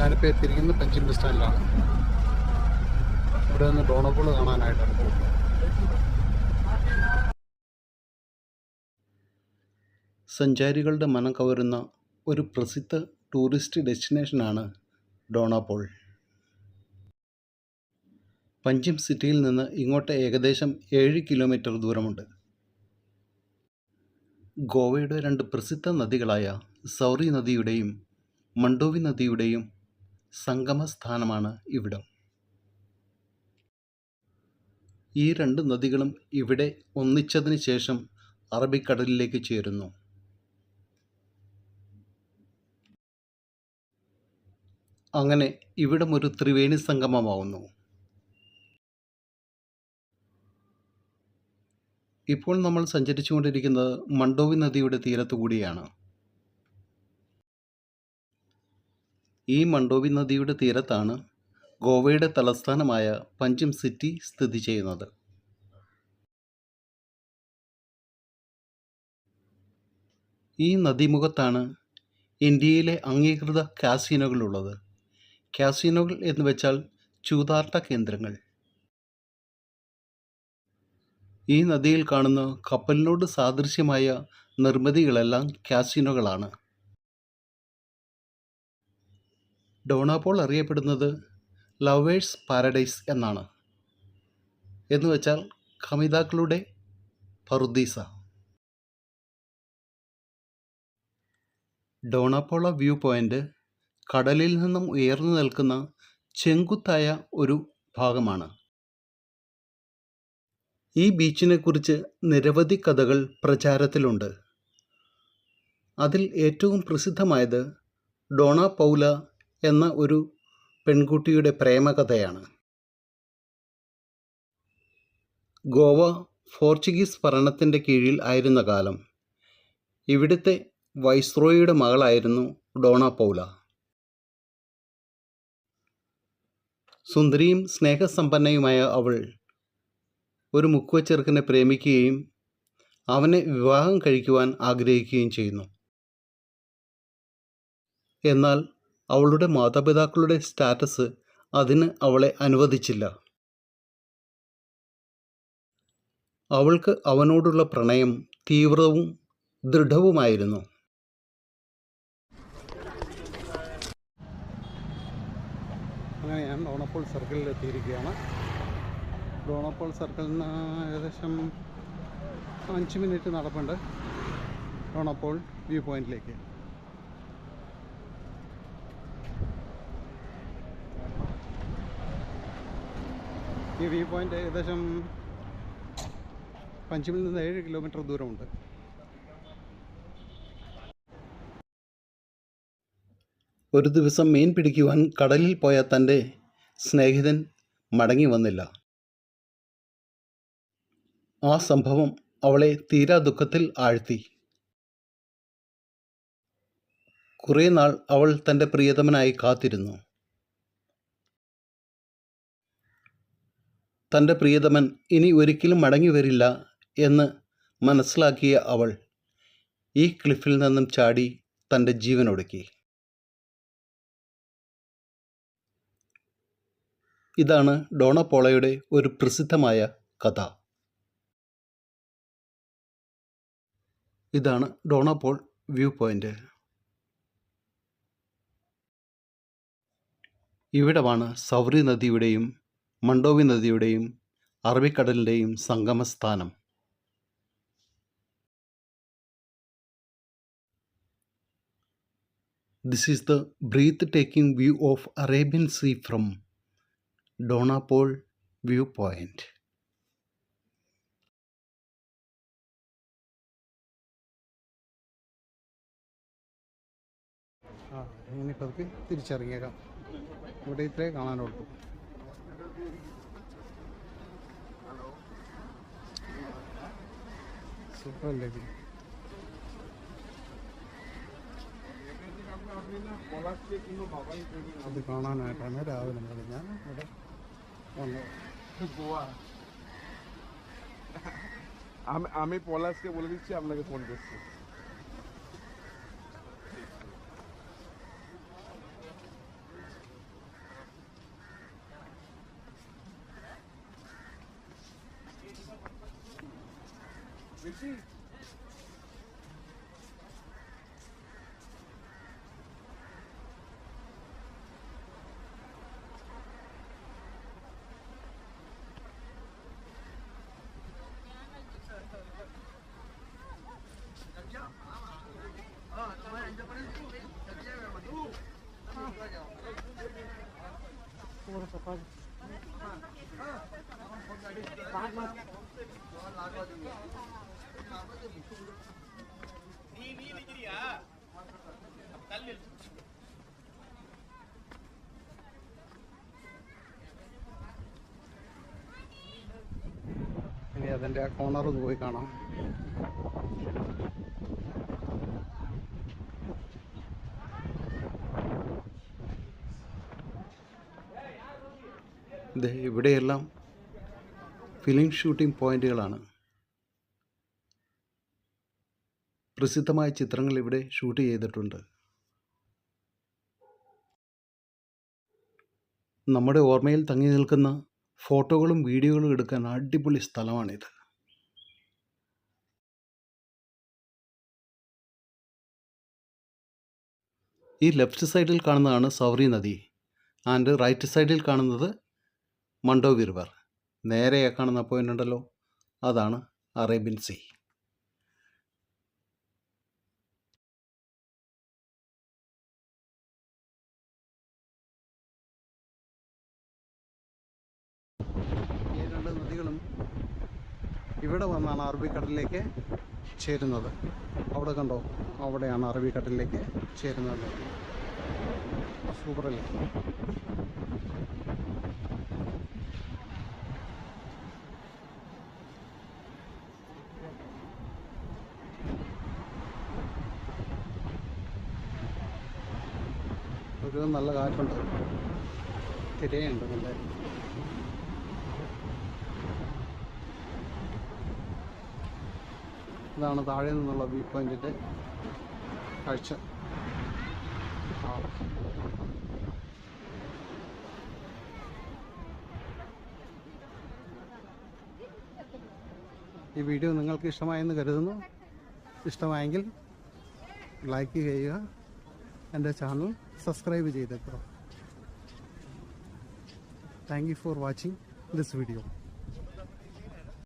ഞാനിപ്പോൾ എത്തിയിരിക്കുന്നത് പഞ്ചിം ബസ് സ്റ്റാൻഡിലാണ്. ഇവിടെ നിന്ന് ഡോണപോൾ കാണാനായിട്ടാണ് പോകുന്നത്. സഞ്ചാരികളുടെ മനം കവരുന്ന ഒരു പ്രസിദ്ധ ടൂറിസ്റ്റ് ഡെസ്റ്റിനേഷനാണ് ഡോണപോൾ. പഞ്ചിം സിറ്റിയിൽ നിന്ന് ഇങ്ങോട്ട് ഏകദേശം 7 കിലോമീറ്റർ ദൂരമുണ്ട്. ഗോവയുടെ 2 പ്രസിദ്ധ നദികളായ സൗറി നദിയുടെയും മണ്ഡോവി നദിയുടെയും സംഗമസ്ഥാനമാണ് ഇവിടം. ഈ 2 നദികളും ഇവിടെ ഒന്നിച്ചതിന് ശേഷം അറബിക്കടലിലേക്ക് ചേരുന്നു. അങ്ങനെ ഇവിടം ഒരു ത്രിവേണി സംഗമമാവുന്നു. ഇപ്പോൾ നമ്മൾ സഞ്ചരിച്ചുകൊണ്ടിരിക്കുന്നത് മണ്ഡോവി നദിയുടെ തീരത്തു കൂടിയാണ്. ഈ മണ്ഡോവി നദിയുടെ തീരത്താണ് ഗോവയുടെ തലസ്ഥാനമായ പഞ്ചിം സിറ്റി സ്ഥിതി ചെയ്യുന്നത്. ഈ നദീമുഖത്താണ് ഇന്ത്യയിലെ അംഗീകൃത കാസിനോകളുള്ളത്. കാസിനോകൾ എന്ന് വെച്ചാൽ ചൂതാട്ട കേന്ദ്രങ്ങൾ. ഈ നദിയിൽ കാണുന്ന കപ്പലിനോട് സാദൃശ്യമായ നിർമ്മിതികളെല്ലാം കാസിനോകളാണ്. ഡോണപോൾ അറിയപ്പെടുന്നത് ലവേഴ്സ് പാരഡൈസ് എന്നാണ്. എന്നുവെച്ചാൽ കമിതാക്കളുടെ പറുദീസ. ഡോണപോള വ്യൂ പോയിൻ്റ് കടലിൽ നിന്നും ഉയർന്നു നിൽക്കുന്ന ചെങ്കുത്തായ ഒരു ഭാഗമാണ്. ഈ ബീച്ചിനെക്കുറിച്ച് നിരവധി കഥകൾ പ്രചാരത്തിലുണ്ട്. അതിൽ ഏറ്റവും പ്രസിദ്ധമായത് ഡോണ പൗല എന്ന ഒരു പെൺകുട്ടിയുടെ പ്രേമകഥയാണ്. ഗോവ പോർച്ചുഗീസ് ഭരണത്തിൻ്റെ കീഴിൽ ആയിരുന്ന കാലം ഇവിടുത്തെ വൈസ്രോയിയുടെ മകളായിരുന്നു ഡോണ പൗല. സുന്ദരിയും സ്നേഹസമ്പന്നയുമായ അവൾ ഒരു മുക്കുവ ചെറുക്കനെ പ്രേമിക്കുകയും അവനെ വിവാഹം കഴിക്കുവാൻ ആഗ്രഹിക്കുകയും ചെയ്യുന്നു. എന്നാൽ അവളുടെ മാതാപിതാക്കളുടെ സ്റ്റാറ്റസ് അതിന് അവളെ അനുവദിച്ചില്ല. അവൾക്ക് അവനോടുള്ള പ്രണയം തീവ്രവും ദൃഢവുമായിരുന്നു. അങ്ങനെ ഞാൻ ഡോണപോൾ സർക്കിളിൽ എത്തിയിരിക്കുകയാണ്. ഡോണപോൾ സർക്കിളിൽ നിന്ന് ഏകദേശം 5 മിനിറ്റ് നടപ്പുണ്ട് ഡോണപോൾ വ്യൂ പോയിന്റിലേക്ക്. ഈ വ്യൂ പോയിന്റ് ഏകദേശം പഞ്ചിമിൽ നിന്ന് 7 കിലോമീറ്റർ ദൂരമുണ്ട്. ഒരു ദിവസം മീൻ പിടിക്കുവാൻ കടലിൽ പോയ തൻ്റെ സ്നേഹിതൻ മടങ്ങി വന്നില്ല. ആ സംഭവം അവളെ തീരാ ദുഃഖത്തിൽ ആഴ്ത്തി. കുറേ നാൾ അവൾ തൻ്റെ പ്രിയതമനായി കാത്തിരുന്നു. തൻ്റെ പ്രിയതമൻ ഇനി ഒരിക്കലും മടങ്ങി വരില്ല എന്ന് മനസ്സിലാക്കിയ അവൾ ഈ ക്ലിഫിൽ നിന്നും ചാടി തൻ്റെ ജീവനൊടുക്കി. ഇതാണ് ഡോണപോളയുടെ ഒരു പ്രസിദ്ധമായ കഥ. ഇതാണ് ഡോണപോൾ വ്യൂ പോയിന്റ്. ഇവിടമാണ് സൗറി നദിയുടെയും മണ്ഡോവി നദിയുടെയും അറബിക്കടലിൻ്റെയും സംഗമസ്ഥാനം. This is the breathtaking view of Arabian sea from Dona Paula view point. ഇനിയിപ്പോൾ നമുക്ക് തിരിച്ചിറങ്ങിയേക്കാം. ഇവിടെ ഇത്രേ കാണാനുള്ളൂ. സൂപ്പറല്ലേ അത് കാണാനായിട്ടാണ് രാവിലെ മുതൽ ഞാൻ ഇവിടെ വന്നത്. আমি পলাশকে বলে দিচ্ছি আপনাকে ফোন করছি। ഇനി അതിൻ്റെ ആ കോർണർ ഒന്ന് പോയി കാണാം. ഇത് ഇവിടെയെല്ലാം ഫിലിം ഷൂട്ടിംഗ് പോയിന്റുകളാണ്. പ്രസിദ്ധമായ ചിത്രങ്ങൾ ഇവിടെ ഷൂട്ട് ചെയ്തിട്ടുണ്ട്. നമ്മുടെ ഓർമ്മയിൽ തങ്ങി നിൽക്കുന്ന ഫോട്ടോകളും വീഡിയോകളും എടുക്കാൻ അടിപൊളി സ്ഥലമാണിത്. ഈ ലെഫ്റ്റ് സൈഡിൽ കാണുന്നതാണ് സൗറി നദി ആൻഡ് റൈറ്റ് സൈഡിൽ കാണുന്നത് മണ്ടോവി റിവർ. നേരെ കാണുന്ന പോയിന്റ് ഉണ്ടല്ലോ, അതാണ് അറേബ്യൻ സീ. ഈ രണ്ട് നദികളും ഇവിടെ വന്നാണ് അറബിക്കടലിലേക്ക് ചേരുന്നത്. അവിടെ കണ്ടോ, അവിടെയാണ് അറബിക്കടലിലേക്ക് ചേരുന്നത്. സൂപ്പറല്ലേ? ഒരു നല്ല കാറ്റുണ്ട്, തിരയുണ്ട് നല്ല. ഇതാണ് താഴെ നിന്നുള്ള വ്യൂ പോയിന്റിൻ്റെ കാഴ്ച. ഈ വീഡിയോ നിങ്ങൾക്ക് ഇഷ്ടമായെന്ന് കരുതുന്നു. ഇഷ്ടമായെങ്കിൽ ലൈക്ക് ചെയ്യുക, എൻ്റെ ചാനൽ സബ്സ്ക്രൈബ് ചെയ്തേക്കുക. Thank you for watching this video.